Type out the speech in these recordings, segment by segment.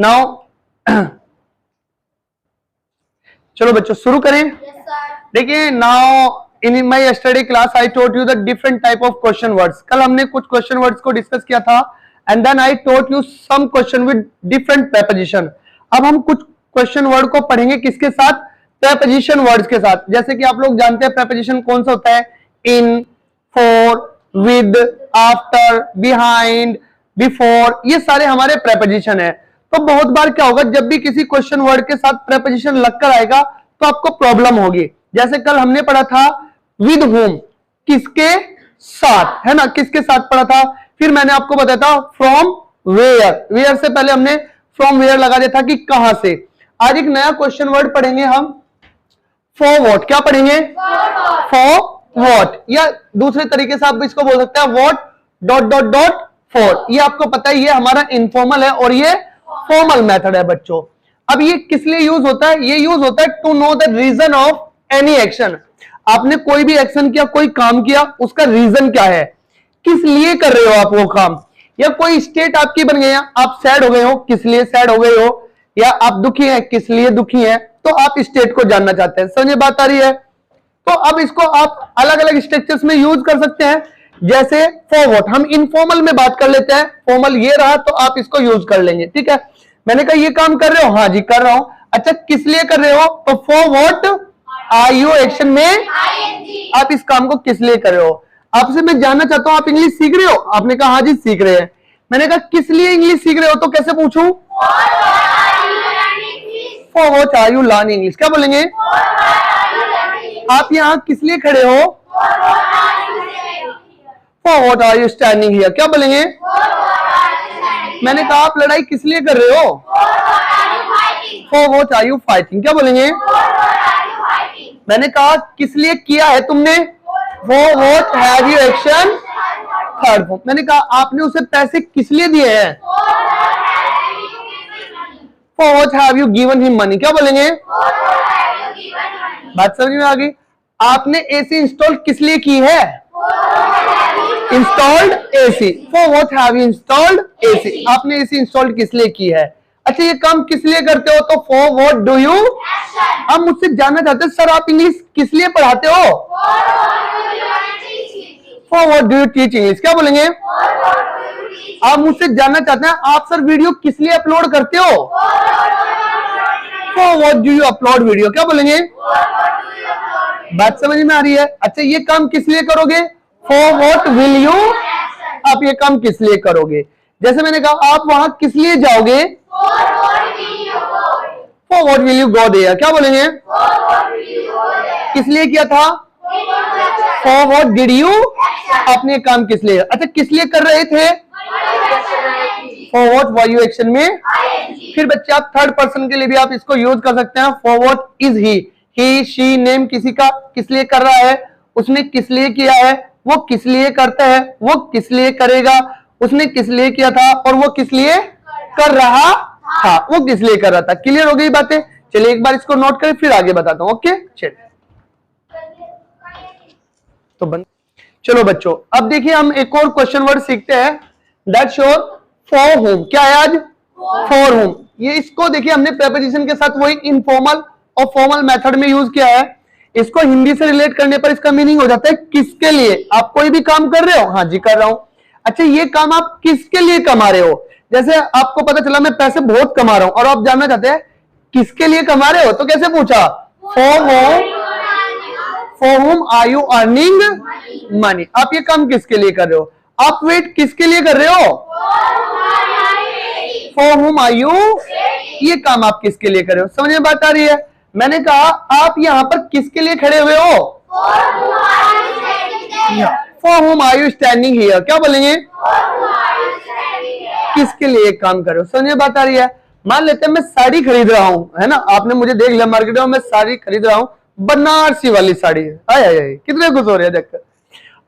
Now चलो बच्चों शुरू करें। देखिए now in my yesterday class I taught you the different type of question words. कल हमने कुछ क्वेश्चन वर्ड्स को डिस्कस किया था and then I taught you some question with different preposition. अब हम कुछ क्वेश्चन वर्ड को पढ़ेंगे किसके साथ? प्रेपोजिशन वर्ड्स के साथ। जैसे कि आप लोग जानते हैं प्रेपोजिशन कौन सा होता है? In, for, with, after, behind, before, ये सारे हमारे प्रेपोजिशन है। तो बहुत बार क्या होगा, जब भी किसी क्वेश्चन वर्ड के साथ प्रेपोजिशन लगकर आएगा तो आपको प्रॉब्लम होगी। जैसे कल हमने पढ़ा था विद होम, किसके साथ, है ना, किसके साथ पढ़ा था। फिर मैंने आपको बताया था फ्रॉम वेयर, वेयर से पहले हमने फ्रॉम वेयर लगा दिया था कि कहां से। आज एक नया क्वेश्चन वर्ड पढ़ेंगे हम, फॉर व्हाट। क्या पढ़ेंगे? फॉर व्हाट, या दूसरे तरीके से आप इसको बोल सकते हैं what dot dot dot for. ये आपको पता है ये हमारा इनफॉर्मल है और ये फॉर्मल मेथड है बच्चों। अब ये किस लिए यूज होता है? ये यूज होता है to know the reason of any action. आपने कोई भी एक्शन किया, कोई काम किया, उसका रीजन क्या है, किस लिए कर रहे हो आप वो काम। या कोई स्टेट आपकी बन गई है, आप सैड हो गए हो, किस लिए सैड हो गए हो, या आप दुखी हैं, किस लिए दुखी हैं, तो आप स्टेट को जानना चाहते हैं। समझे बात आ रही है? तो अब इसको आप अलग अलग स्ट्रक्चर्स में यूज कर सकते हैं। जैसे फॉर व्हाट हम इनफॉर्मल में बात कर लेते हैं, फॉर्मल ये रहा तो आप इसको यूज कर लेंगे। ठीक है, मैंने कहा ये काम कर रहे हो, हाँ जी कर रहा हूं। अच्छा किस लिए कर रहे हो? तो for what are you action में आप इस काम को किस लिए कर रहे हो। आपसे मैं जानना चाहता हूं आप इंग्लिश सीख रहे हो? आपने कहा हाँ जी सीख रहे हैं। मैंने कहा किस लिए इंग्लिश सीख रहे हो, तो कैसे पूछूं? For what are you learning English. क्या बोलेंगे? आप यहाँ किस लिए खड़े हो? For what are you standing here. क्या बोलेंगे? मैंने कहा आप लड़ाई किस लिए कर रहे हो? For what are you fighting. क्या बोलेंगे? मैंने कहा किस लिए किया है तुमने? For what have you action third form. मैंने कहा आपने उसे पैसे किस लिए दिए हैं? For what have you given him money. क्या बोलेंगे? बात समझ में आ गई? आपने एसी इंस्टॉल किस लिए की है? Installed AC. For what have you installed AC. आपने एसी इंस्टॉल्ड किस लिए की है। अच्छा ये काम किस लिए करते हो? तो फॉर व्हाट डू यू। आप मुझसे जानना चाहते हैं सर आप इंग्लिश किस लिए पढ़ाते हो? For what do you teach English. क्या बोलेंगे? आप मुझसे जानना चाहते हैं आप सर वीडियो किस लिए अपलोड करते हो? For what do you upload video. क्या बोलेंगे? बात समझ में आ रही है? अच्छा ये काम किस लिए करोगे? For what will you. आप ये काम किस लिए करोगे। जैसे मैंने कहा आप वहां किस लिए जाओगे? For what will you go there. क्या बोलेंगे? किस लिए किया था? For what did you. आपने काम किस लिए। अच्छा किस लिए कर रहे थे? For what were you action में। फिर बच्चे आप थर्ड पर्सन के लिए भी आप इसको यूज कर सकते हैं। For what is he she name किसी का किस लिए कर रहा है, उसने किस लिए किया है, वो किस लिए करता है, वो किस लिए करेगा, उसने किस लिए किया था और वो किस लिए कर रहा था, वो किस लिए कर रहा था। क्लियर हो गई बातें? चलिए एक बार इसको नोट करें फिर आगे बताता हूं। ओके चलिए तो चलो बच्चों अब देखिए हम एक और क्वेश्चन वर्ड सीखते हैं। That's your for home. क्या है आज? For home. ये इसको देखिए हमने प्रेपोजिशन के साथ वही इनफॉर्मल और फॉर्मल मेथड में यूज किया है। इसको हिंदी से रिलेट करने पर इसका मीनिंग हो जाता है किसके लिए। आप कोई भी काम कर रहे हो, हाँ जी कर रहा हूं। अच्छा ये काम आप किसके लिए कमा रहे हो। जैसे आपको पता चला मैं पैसे बहुत कमा रहा हूं और आप जानना चाहते हैं किसके लिए कमा रहे हो, तो कैसे पूछा? For whom are you earning money. आप ये काम किसके लिए कर रहे हो। आप वेट किसके लिए कर रहे हो? For whom are you. ये काम आप किसके लिए कर रहे हो। समझ में बात आ रही है? मैंने कहा आप यहाँ पर किसके लिए खड़े हुए हो? For whom are you standing here. क्या बोलेंगे? किसके लिए काम कर रहे हो। समझ में बात आ रही है? मान लेते हैं मैं साड़ी खरीद रहा हूं, है ना, आपने मुझे देख लिया मार्केट में, मैं साड़ी खरीद रहा हूं, बनारसी वाली साड़ी है। आए आए आए कितने खुश हो रहे हैं देखकर।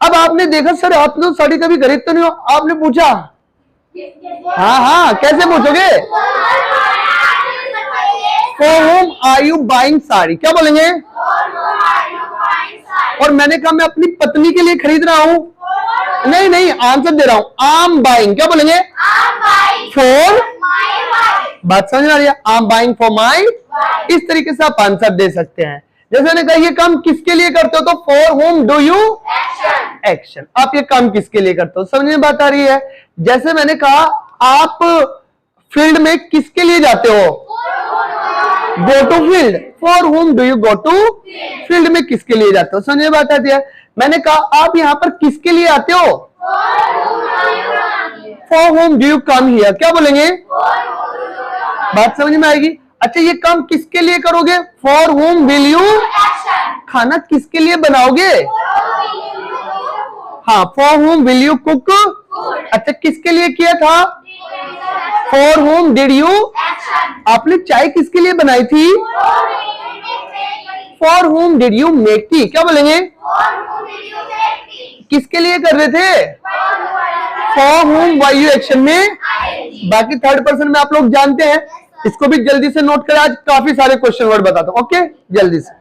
अब आपने देखा सर आपने तो साड़ी कभी खरीदते नहीं हो। आपने पूछा हाँ हाँ कैसे पूछोगे? For whom are you buying sari. क्या बोलेंगे? और मैंने कहा मैं अपनी पत्नी के लिए खरीद रहा हूं। नहीं नहीं आंसर दे रहा हूं। I am buying. क्या बोलेंगे? फॉर बात समझ में आ रही है? I am buying for my, इस तरीके से आप आंसर दे सकते हैं। जैसे मैंने कहा ये काम किसके लिए करते हो, तो for whom do you action, आप ये काम किसके लिए करते हो, समझ में बात आ रही है? जैसे मैंने कहा आप फील्ड में किसके लिए जाते हो, go to field, for whom do you go to field में किसके लिए जाते हो, समझ में बात आती है? मैंने कहा आप यहां पर किसके लिए आते हो, for whom do you come here, क्या बोलेंगे, बात समझ में आएगी? अच्छा ये काम किसके लिए करोगे, फॉर होम विल यू, खाना किसके लिए बनाओगे, हाँ for home will you cook, अच्छा किसके लिए किया था, फॉर होम डिड यू, आपने चाय किसके लिए बनाई थी, for home did you make tea, क्या बोलेंगे, किसके लिए कर रहे थे, for home why you action में। बाकी थर्ड पर्सन में आप लोग जानते हैं, इसको भी जल्दी से नोट करें, आज काफी सारे क्वेश्चन वर्ड बताता हूं, ओके जल्दी से।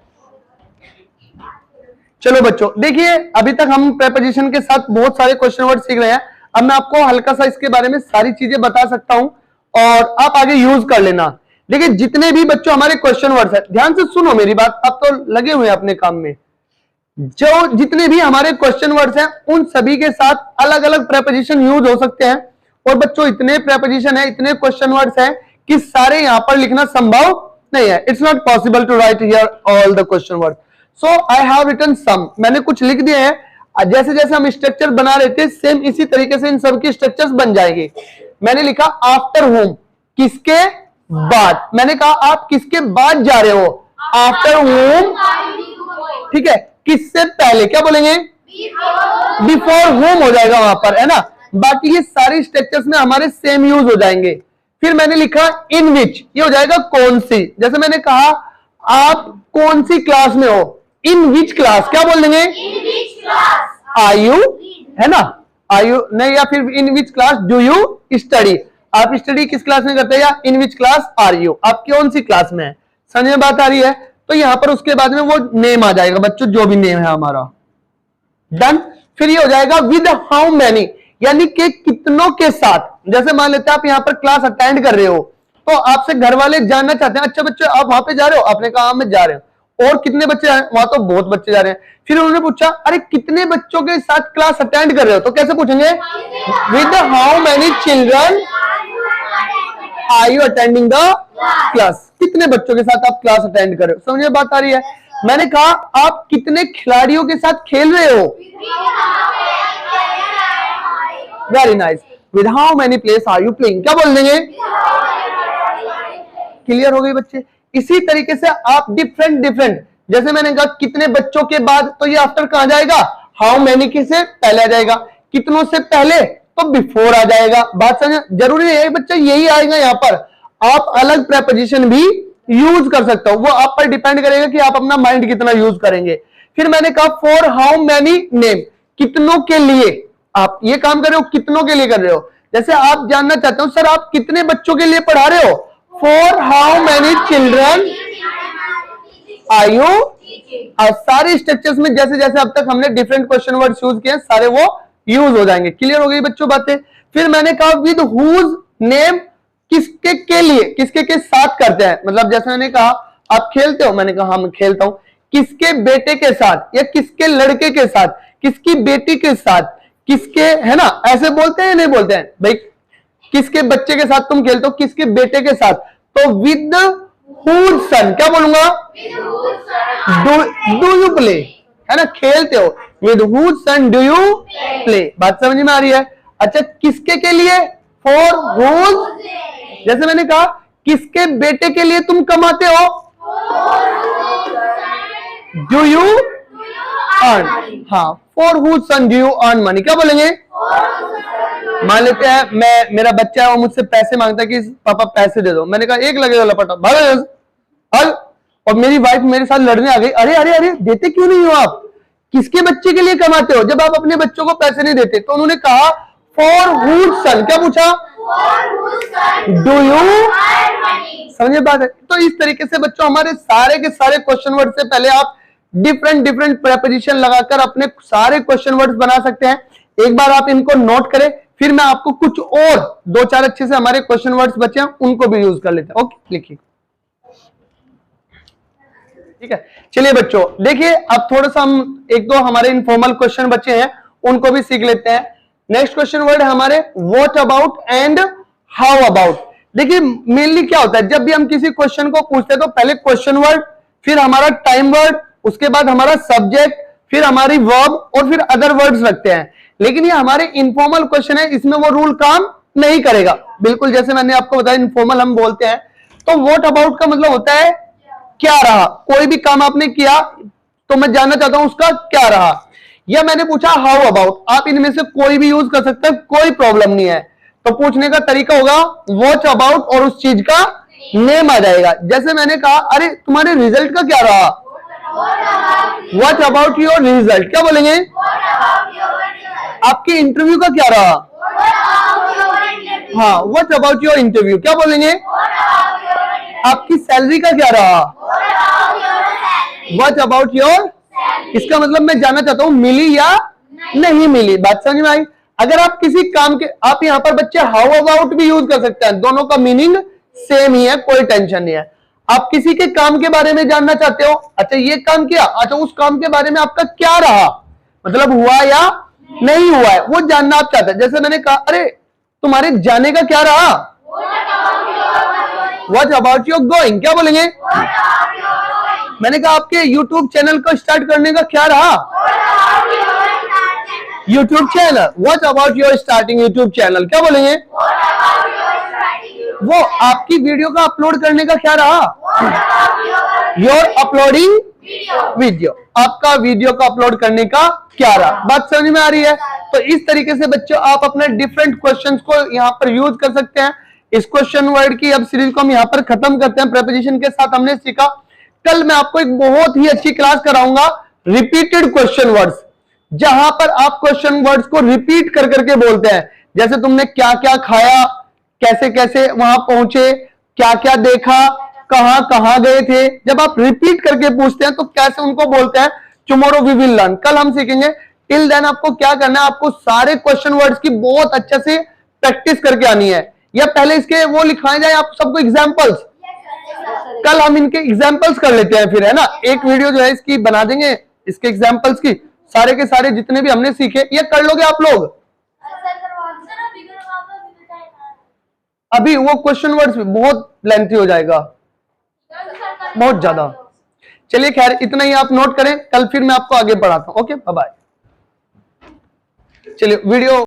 चलो बच्चों देखिए अभी तक हम प्रेपोजिशन के साथ बहुत सारे क्वेश्चन वर्ड सीख रहे हैं, अब मैं आपको हल्का सा इसके बारे में सारी चीजें बता सकता हूं और आप आगे यूज कर लेना। देखिए जितने भी बच्चों हमारे क्वेश्चन वर्ड्स हैं, ध्यान से सुनो मेरी बात, आप तो लगे हुए हैं अपने काम में, जो जितने भी हमारे क्वेश्चन वर्ड्स हैं उन सभी के साथ अलग अलग प्रेपोजिशन यूज हो सकते हैं। और बच्चों इतने प्रेपोजिशन है, इतने क्वेश्चन वर्ड्स हैं कि सारे यहां पर लिखना संभव नहीं है, it's not possible to write here all the question word, so I have written some, मैंने कुछ लिख दिए हैं, जैसे जैसे हम स्ट्रक्चर बना रहे थे सेम इसी तरीके से इन सब के स्ट्रक्चर्स बन जाएंगे। मैंने लिखा आफ्टर होम, किसके बाद, मैंने कहा आप किसके बाद जा रहे हो, आफ्टर होम, ठीक है, किससे पहले, क्या बोलेंगे, बिफोर होम हो जाएगा वहां पर, है ना। बाकी ये सारी स्ट्रक्चर्स में हमारे सेम यूज हो जाएंगे। फिर मैंने लिखा इन विच, ये हो जाएगा कौन सी, जैसे मैंने कहा आप कौन सी क्लास में हो, इन विच क्लास, क्या बोल देंगे, आर यू, है ना, आर यू नहीं, या फिर in which class do you study, आप स्टडी किस क्लास में करते हैं, या in which class are you, आप कौन सी क्लास में है, समझ में बात आ रही है? तो यहां पर उसके बाद में वो नेम आ जाएगा बच्चों, जो भी नेम है हमारा, डन। फिर ये हो जाएगा विद हाउ मैनी, यानी कि कितनों के साथ, जैसे मान लेते हैं आप यहां पर क्लास अटेंड कर रहे हो तो आपसे घर वाले जानना चाहते हैं, अच्छा बच्चे आप वहां पे जा रहे हो, आपने कहा मैं जा रहे हो, और कितने बच्चे जा रहे हैं, वहां तो बहुत बच्चे जा रहे हैं। फिर उन्होंने पूछा अरे कितने बच्चों के साथ क्लास अटेंड कर रहे हो, तो कैसे पूछेंगे, with how many children are you attending the class, कितने बच्चों के साथ आप क्लास अटेंड कर रहे हो, समझे बात आ रही है? मैंने कहा आप कितने खिलाड़ियों के साथ खेल रहे हो, very nice, with how many players are you playing, क्या बोल देंगे, क्लियर हो गई बच्चे? इसी तरीके से आप डिफरेंट डिफरेंट, जैसे मैंने कहा कितने बच्चों के बाद, तो ये आफ्टर कहां जाएगा, हाउ मेनी के से पहले आ जाएगा, कितनों से पहले तो बिफोर आ जाएगा। बात समझ, जरूरी है बच्चा यही आएगा यहाँ पर, आप अलग प्रेपोजिशन भी यूज कर सकते हो, वो आप पर डिपेंड करेगा कि आप अपना माइंड कितना यूज करेंगे। फिर मैंने कहा फॉर हाउ मैनी नेम, कितनों के लिए आप ये काम कर रहे हो, कितनों के लिए कर रहे हो, जैसे आप जानना चाहते हो सर आप कितने बच्चों के लिए पढ़ा रहे हो, for how many children are you, और सारे स्ट्रक्चर्स में जैसे जैसे अब तक हमने डिफरेंट क्वेश्चन वर्ड्स यूज किए सारे वो यूज हो जाएंगे। क्लियर हो गई बच्चों बातें? फिर मैंने कहा विद हुज नेम, किसके के लिए, किसके के साथ करते हैं, मतलब जैसे मैंने कहा आप खेलते हो, मैंने कहा हाँ मैं खेलता हूं, किसके बेटे के साथ, या किसके लड़के के साथ, किसकी बेटी के साथ, किसके, है ना, ऐसे बोलते हैं नहीं बोलते हैं भाई, किसके बच्चे के साथ तुम खेलते हो, किसके बेटे के साथ, तो विद हुज सन, क्या बोलूंगा, डू यू प्ले, है ना, खेलते हो, with whose son do you play, बात समझ में आ रही है? अच्छा किसके के लिए, फॉर हुज, जैसे मैंने कहा किसके बेटे के लिए तुम कमाते हो, डू यू अर्न, हाँ for whose son do you earn money, क्या बोलेंगे, मान लेते हैं मैं, मेरा बच्चा है वो मुझसे पैसे मांगता है कि पापा पैसे दे दो, मैंने कहा एक लगेगा लपटा भाग, और मेरी वाइफ मेरे साथ लड़ने आ गई, अरे अरे अरे देते क्यों नहीं हो आप, किसके बच्चे के लिए कमाते हो जब आप अपने बच्चों को पैसे नहीं देते? तो उन्होंने कहा फॉर हुज सन, क्या पूछा, डू यू, समझे बात है? तो इस तरीके से बच्चों हमारे सारे के सारे क्वेश्चन वर्ड से पहले आप डिफरेंट डिफरेंट प्रेपोजिशन लगाकर अपने सारे क्वेश्चन वर्ड्स बना सकते हैं। एक बार आप इनको नोट करें, फिर मैं आपको कुछ और दो चार अच्छे से हमारे क्वेश्चन वर्ड्स बचे हैं उनको भी यूज कर लेते हैं। ओके लिखिए, ठीक है। चलिए बच्चों देखिए, अब थोड़ा सा हम एक दो हमारे इनफॉर्मल क्वेश्चन बचे हैं उनको भी सीख लेते हैं। नेक्स्ट क्वेश्चन वर्ड है हमारे what about and how about. देखिए मेनली क्या होता है, जब भी हम किसी क्वेश्चन को पूछते हैं तो पहले क्वेश्चन वर्ड, फिर हमारा टाइम वर्ड, उसके बाद हमारा सब्जेक्ट, फिर हमारी वर्ब और फिर अदर वर्ड्स रखते हैं। लेकिन ये हमारे इनफॉर्मल क्वेश्चन है, इसमें वो रूल काम नहीं करेगा। बिल्कुल जैसे मैंने आपको बताया इनफॉर्मल हम बोलते हैं, तो व्हाट अबाउट का मतलब होता है क्या रहा। कोई भी काम आपने किया तो मैं जानना चाहता हूं उसका क्या रहा। या मैंने पूछा हाउ अबाउट, आप इनमें से कोई भी यूज कर सकते हैं, कोई प्रॉब्लम नहीं है। तो पूछने का तरीका होगा व्हाट अबाउट और उस चीज का नेम आ जाएगा। जैसे मैंने कहा अरे तुम्हारे रिजल्ट का क्या रहा, व्हाट अबाउट योर रिजल्ट, क्या बोलेंगे। आपके इंटरव्यू का क्या रहा, हाँ व्हाट अबाउट योर इंटरव्यू, क्या बोलेंगे। आपकी सैलरी का क्या रहा, व्हाट अबाउट योर, इसका मतलब मैं जानना चाहता हूं मिली या नहीं मिली। बात समझ में आई। अगर आप किसी काम के, आप यहां पर बच्चे हाउ अबाउट भी यूज कर सकते हैं, दोनों का मीनिंग सेम ही है, कोई टेंशन नहीं है। आप किसी के काम के बारे में जानना चाहते हो, अच्छा ये काम किया, अच्छा उस काम के बारे में आपका क्या रहा, मतलब हुआ या नहीं हुआ है, वो जानना आप चाहते हैं। जैसे मैंने कहा अरे तुम्हारे जाने का क्या रहा, व्हाट अबाउट योर गोइंग, क्या बोलेंगे। मैंने कहा आपके YouTube चैनल को स्टार्ट करने का क्या रहा, YouTube channel, what about your starting YouTube channel, क्या बोलेंगे। वो आपकी वीडियो का अपलोड करने का क्या रहा, योर अपलोडिंग वीडियो, आपका वीडियो का अपलोड करने का क्या रहा। बात समझ में आ रही है। तो इस तरीके से बच्चों आप अपने डिफरेंट क्वेश्चंस को यहाँ पर यूज कर सकते हैं। इस क्वेश्चन वर्ड की अब सीरीज को हम यहाँ पर खत्म करते हैं। प्रेपोजिशन के साथ हमने सीखा। कल मैं आपको एक बहुत ही अच्छी क्लास कराऊंगा रिपीटेड क्वेश्चन वर्ड्स, जहां पर आप क्वेश्चन वर्ड्स को रिपीट कर करके बोलते हैं। जैसे तुमने क्या क्या खाया, कैसे कैसे वहां पहुंचे, क्या क्या देखा, कहां कहां गए थे, जब आप रिपीट करके पूछते हैं तो कैसे उनको बोलते हैं। टुमारो वी विल लर्न, कल हम सीखेंगे। टिल देन आपको क्या करना है, आपको सारे क्वेश्चन वर्ड्स की बहुत अच्छे से प्रैक्टिस करके आनी है। या पहले इसके वो लिखवाए जाए आप सबको एग्जाम्पल्स, कल हम इनके एग्जाम्पल्स कर लेते हैं फिर, है ना। एक वीडियो जो है इसकी बना देंगे, इसके एग्जाम्पल्स की, सारे के सारे जितने भी हमने सीखे ये कर लोगे आप लोग। अभी वो क्वेश्चन वर्ड्स बहुत लेंथी हो जाएगा, बहुत ज्यादा। चलिए खैर इतना ही आप नोट करें, कल फिर मैं आपको आगे पढ़ाता हूं। Okay bye bye. चलिए वीडियो